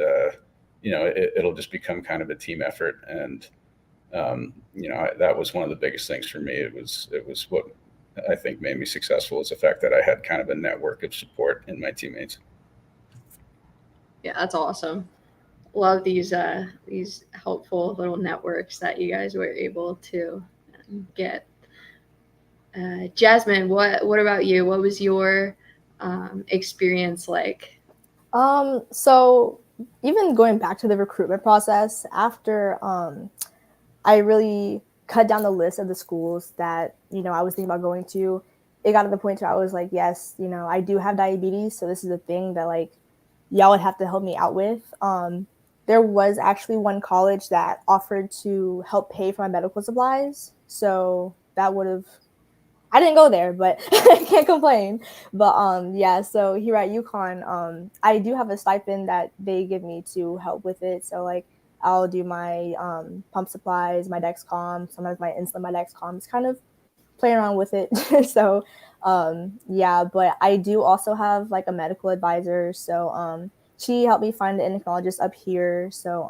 it'll just become kind of a team effort. And that was one of the biggest things for me. It was what I think made me successful, is the fact that I had kind of a network of support in my teammates. Yeah, that's awesome. Love these helpful little networks that you guys were able to get. Jasmine, what about you? What was your experience like? So even going back to the recruitment process, after I really cut down the list of the schools that, I was thinking about going to, it got to the point where I was like, yes, I do have diabetes. So this is a thing that like y'all would have to help me out with. There was actually one college that offered to help pay for my medical supplies. So that would have, I didn't go there, but I can't complain. But yeah, so here at UConn, I do have a stipend that they give me to help with it. So like I'll do my pump supplies, my Dexcom, sometimes my insulin, my Dexcom. It's kind of playing around with it. So yeah, but I do also have like a medical advisor. So she helped me find the endocrinologist up here. So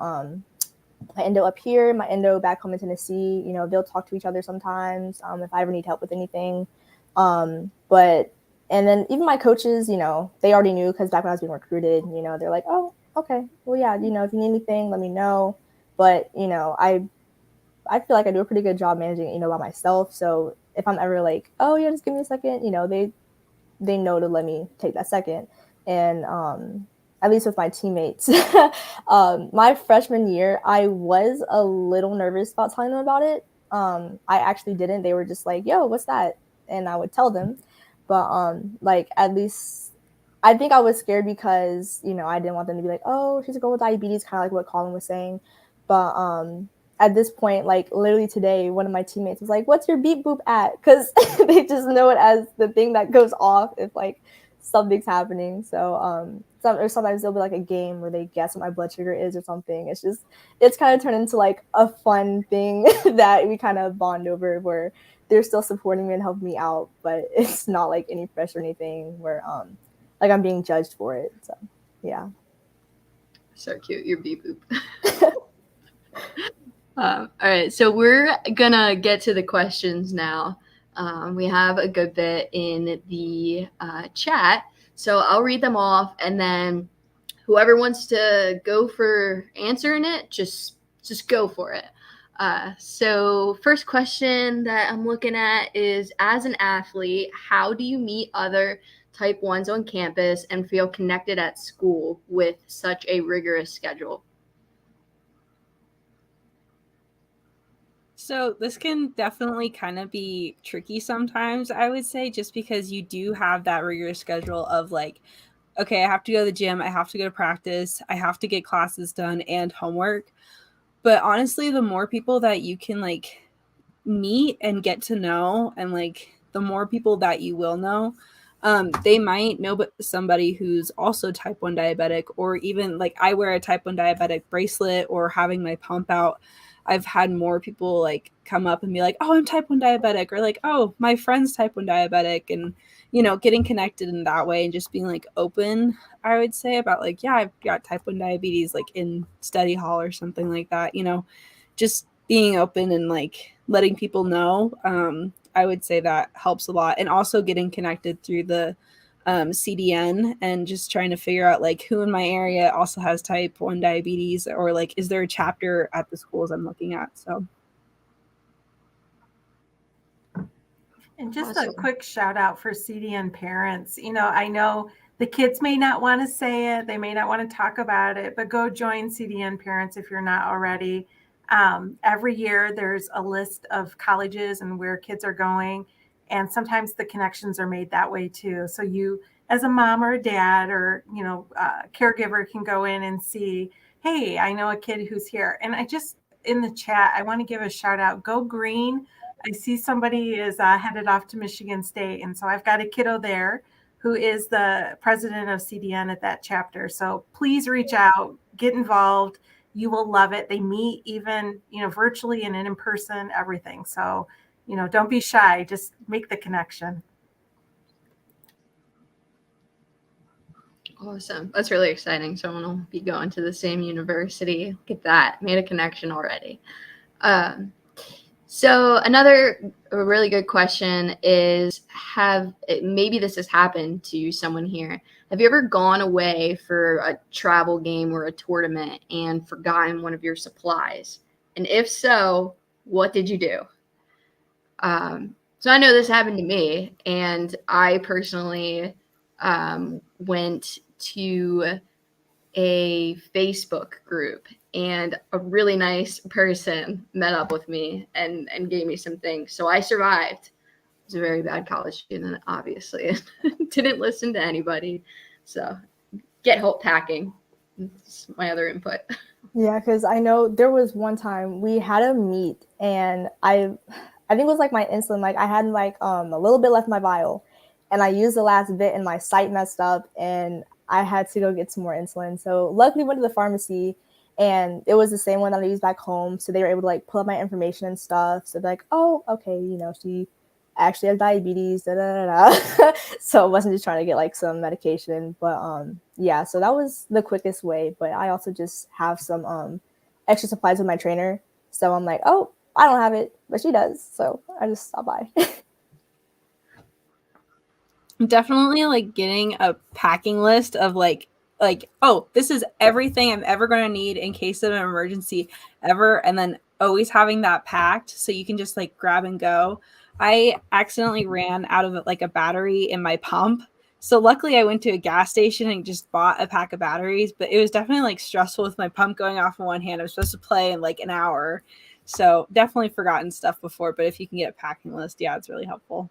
my endo up here, my endo back home in Tennessee, they'll talk to each other sometimes if I ever need help with anything. But and then even my coaches, they already knew, because back when I was being recruited, they're like, oh, okay, well, yeah, if you need anything, let me know. But I feel like I do a pretty good job managing it, by myself. So if I'm ever like, oh yeah, just give me a second, they know to let me take that second. And at least with my teammates, my freshman year, I was a little nervous about telling them about it. I actually didn't. They were just like, yo, what's that? And I would tell them. But like, at least I think I was scared because, I didn't want them to be like, oh, she's a girl with diabetes, kind of like what Colin was saying. But at this point, like literally today, one of my teammates was like, what's your beep boop at? Because they just know it as the thing that goes off if like something's happening. So or sometimes there'll be like a game where they guess what my blood sugar is or something. It's kind of turned into like a fun thing that we kind of bond over, where they're still supporting me and helping me out, but it's not like any pressure or anything where like I'm being judged for it. So yeah. So cute, your beep boop. All right, so we're gonna get to the questions now. We have a good bit in the chat, so I'll read them off, and then whoever wants to go for answering it, just go for it. So first question that I'm looking at is, as an athlete, how do you meet other type 1s on campus and feel connected at school with such a rigorous schedule? So this can definitely kind of be tricky sometimes, I would say, just because you do have that rigorous schedule of like, okay, I have to go to the gym, I have to go to practice, I have to get classes done and homework. But honestly, the more people that you can like meet and get to know, and like the more people that you will know, they might know somebody who's also type 1 diabetic, or even like I wear a type 1 diabetic bracelet or having my pump out. I've had more people like come up and be like, oh, I'm type 1 diabetic, or like, oh, my friend's type 1 diabetic, and getting connected in that way and just being like open, I would say, about like, yeah, I've got type 1 diabetes, like in study hall or something like that, just being open and like letting people know. I would say that helps a lot. And also getting connected through the CDN and just trying to figure out like who in my area also has type 1 diabetes, or like, is there a chapter at the schools I'm looking at? So. And just a quick shout out for CDN parents. I know the kids may not want to say it, they may not want to talk about it, but go join CDN parents if you're not already. Every year there's a list of colleges and where kids are going. And sometimes the connections are made that way too. So you, as a mom or a dad or, caregiver, can go in and see, hey, I know a kid who's here. And in the chat, I want to give a shout out, Go Green. I see somebody is headed off to Michigan State. And so I've got a kiddo there who is the president of CDN at that chapter. So please reach out, get involved. You will love it. They meet even, virtually and in person, everything. So, don't be shy. Just make the connection. Awesome. That's really exciting. Someone will be going to the same university. Get that. Made a connection already. So another really good question is, maybe this has happened to someone here. Have you ever gone away for a travel game or a tournament and forgotten one of your supplies? And if so, what did you do? So I know this happened to me, and I personally went to a Facebook group, and a really nice person met up with me and gave me some things. So I survived. I was a very bad college student, obviously. Didn't listen to anybody. So get help packing. That's my other input. Yeah, because I know there was one time we had a meet, and I think it was like my insulin. Like I had like a little bit left in my vial, and I used the last bit, and my site messed up, and I had to go get some more insulin. So luckily went to the pharmacy, and it was the same one that I used back home. So they were able to like pull up my information and stuff. So they're like, oh, okay, she actually has diabetes, da da da da. So I wasn't just trying to get like some medication. But yeah, so that was the quickest way. But I also just have some extra supplies with my trainer. So I'm like, oh, I don't have it, but she does. So I just stop by. Definitely like getting a packing list of like, oh, this is everything I'm ever going to need in case of an emergency ever. And then always having that packed so you can just like grab and go. I accidentally ran out of like a battery in my pump. So luckily I went to a gas station and just bought a pack of batteries, but it was definitely like stressful with my pump going off in one hand. I was supposed to play in like an hour. So definitely forgotten stuff before, but if you can get a packing list, yeah, it's really helpful.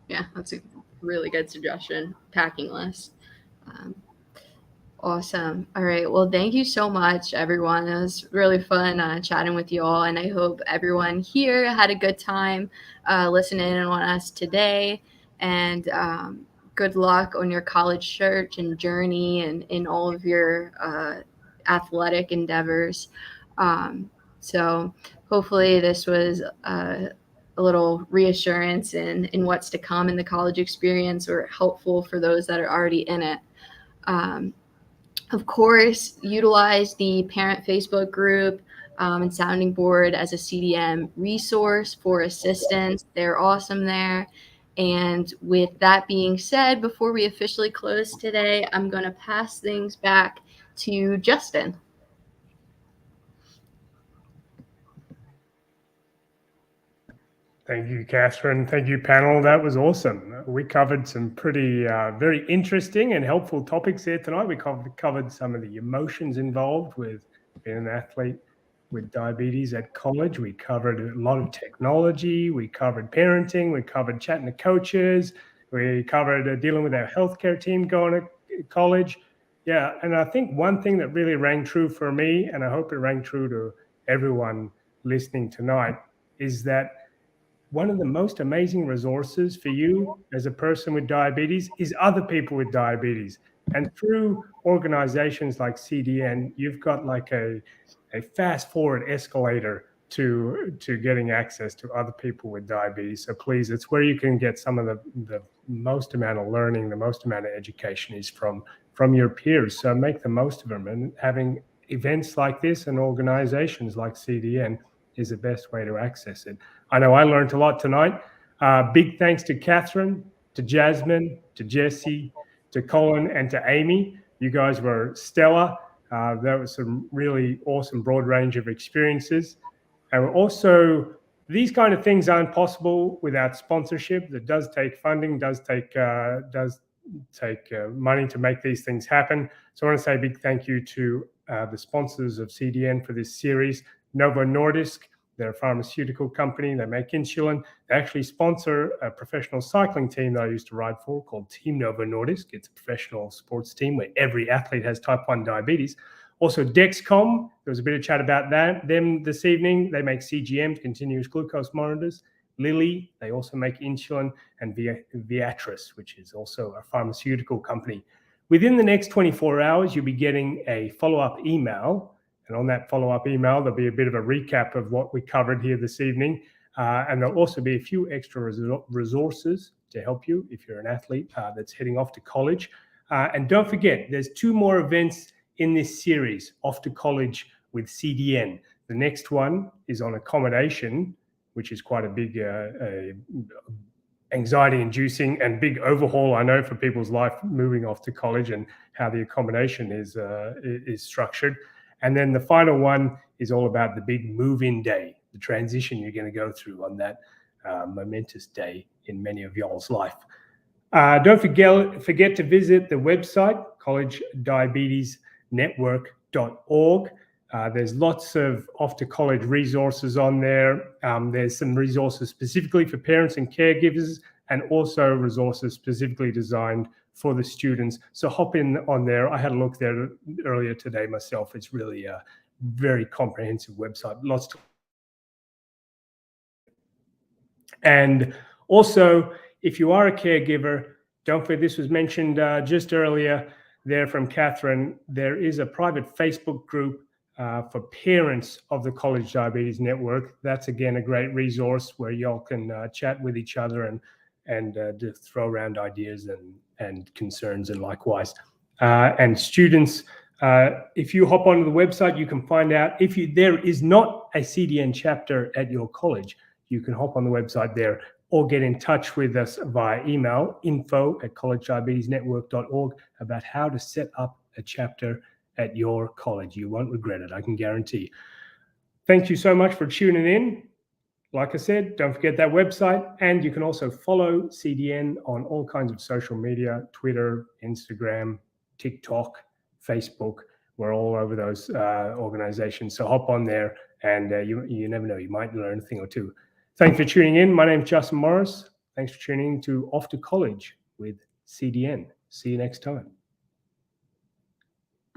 Yeah, that's a really good suggestion. Packing list. Awesome. All right. Well, thank you so much, everyone. It was really fun chatting with you all, and I hope everyone here had a good time listening in on us today. And good luck on your college search and journey, and in all of your athletic endeavors. So hopefully this was a little reassurance in what's to come in the college experience, or helpful for those that are already in it. Of course, utilize the parent Facebook group and sounding board as a CDM resource for assistance. They're awesome there. And with that being said, before we officially close today, I'm going to pass things back to Justin. Thank you, Catherine. Thank you, panel. That was awesome. We covered some pretty, very interesting and helpful topics here tonight. We covered some of the emotions involved with being an athlete with diabetes at college. We covered a lot of technology. We covered parenting. We covered chatting to coaches. We covered dealing with our healthcare team going to college. Yeah, and I think one thing that really rang true for me, and I hope it rang true to everyone listening tonight, is that one of the most amazing resources for you as a person with diabetes is other people with diabetes. And through organizations like CDN, you've got like a fast forward escalator to getting access to other people with diabetes. So please, it's where you can get some of the most amount of learning, the most amount of education is from your peers. So make the most of them. And having events like this and organizations like CDN is the best way to access it. I know I learned a lot tonight. Big thanks to Catherine, to Jasmine, to Jesse, to Colin, and to Amy. You guys were stellar. That was some really awesome broad range of experiences. And also, these kind of things aren't possible without sponsorship. That does take funding, does take money to make these things happen. So I want to say a big thank you to the sponsors of CDN for this series. Novo Nordisk, they're a pharmaceutical company. They make insulin. They actually sponsor a professional cycling team that I used to ride for called Team Novo Nordisk. It's a professional sports team where every athlete has type 1 diabetes. Also, Dexcom, there was a bit of chat about them this evening. They make CGMs, continuous glucose monitors. Lilly, they also make insulin, and Viatris, which is also a pharmaceutical company. Within the next 24 hours, you'll be getting a follow-up email. And on that follow-up email, there'll be a bit of a recap of what we covered here this evening. And there'll also be a few extra resources to help you if you're an athlete that's heading off to college. And don't forget, there's 2 more events in this series, Off to College with CDN. The next one is on accommodation, which is quite a big anxiety-inducing and big overhaul, I know, for people's life moving off to college and how the accommodation is structured. And then the final one is all about the big move-in day, the transition you're going to go through on that momentous day in many of y'all's life. Don't forget to visit the website, collegediabetesnetwork.org. There's lots of off-to-college resources on there. There's some resources specifically for parents and caregivers, and also resources specifically designed for the students. So hop in on there. I had a look there earlier today myself. It's really a very comprehensive website. Lots to. And also, if you are a caregiver, don't forget, this was mentioned just earlier there from Catherine, there is a private Facebook group for parents of the College Diabetes Network. That's, again, a great resource where y'all can chat with each other and just throw around ideas and concerns, and likewise. And students, if you hop onto the website, you can find out if there is not a CDN chapter at your college. You can hop on the website there or get in touch with us via email, info@collegediabetesnetwork.org, about how to set up a chapter at your college. You won't regret it, I can guarantee. Thank you so much for tuning in. Like I said, don't forget that website, and you can also follow CDN on all kinds of social media, Twitter, Instagram, TikTok, Facebook. We're all over those organizations. So hop on there, and you never know, you might learn a thing or two. Thanks for tuning in. My name is Justin Morris. Thanks for tuning in to Off to College with CDN. See you next time.